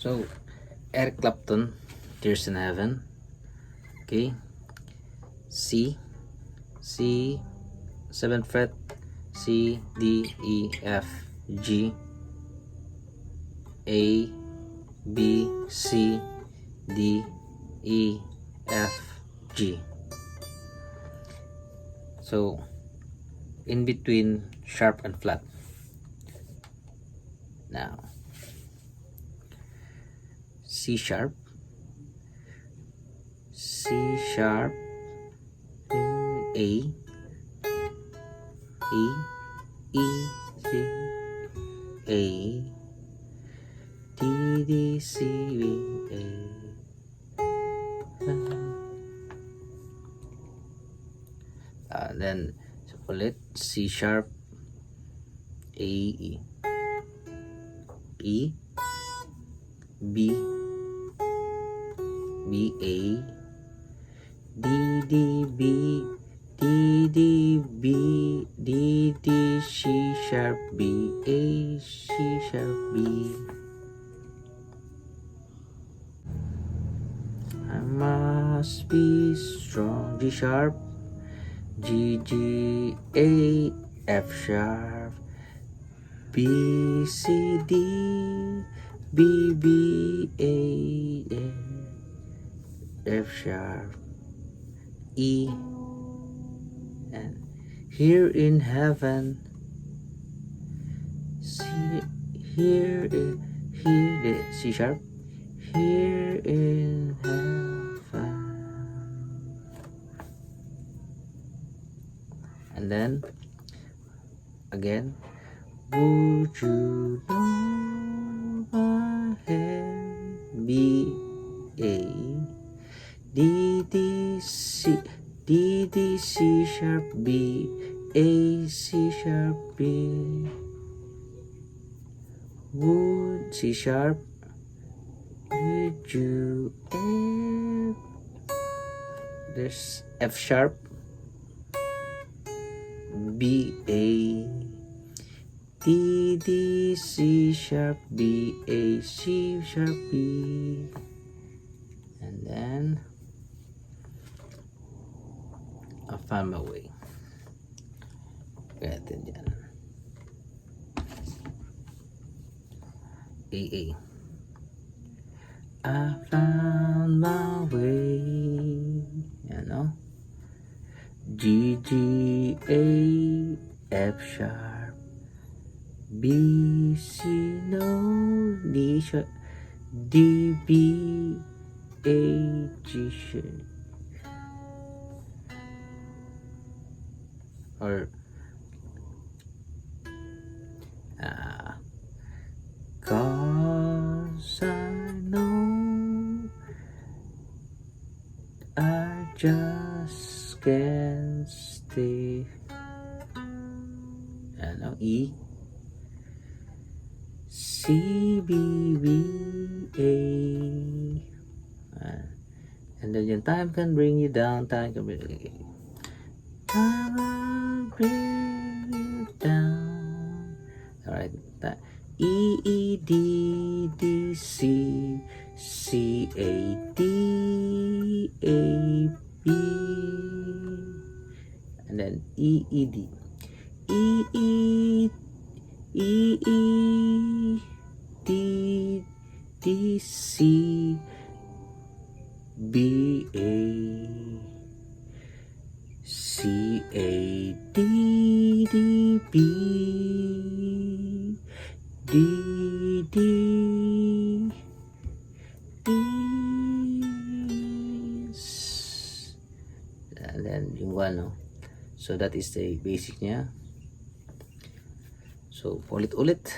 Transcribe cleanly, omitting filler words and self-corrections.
So, Eric Clapton, Tears in Heaven. Okay. C, 7th fret, C, D, E, F, G, A, B, C, D, E, F, G. So, in between sharp and flat. Now, C sharp, A, E, C, A, D, D, C, B, A. Then so ulit C sharp, A, E, B, A, D, D, B, D, D, B, D, D, C sharp, B, A, C sharp, B. I must be strong, G sharp, G, G, A, F sharp, B, C, D, B, B, A, F sharp, E, and here in heaven, here, C sharp, here in heaven, and then again, would you know my hand, B, A, D, D, C, D, D, C sharp, B, A, C sharp, B, would, C sharp, would you, F, there's F sharp, B, A, D, D, C sharp, B, A, C sharp, B, and then I found my way. Kaya natin dyan. A. I found my way. Yan o. G, G, A, F sharp, B, C, no, D sharp, D, B, A, G sharp, or cause I know I just can't stay. Ano, E, C, B, B, A, and then yung time can bring you down, time can bring you down. Alright, E, E, D, D, C, C, A, D, A, B, and then E, E, D, E, E, E, E, D, D, C, B, A, C, A, D, D, B, D, D, D, and then yung ano. So that is the basic niya. So ulit-ulit.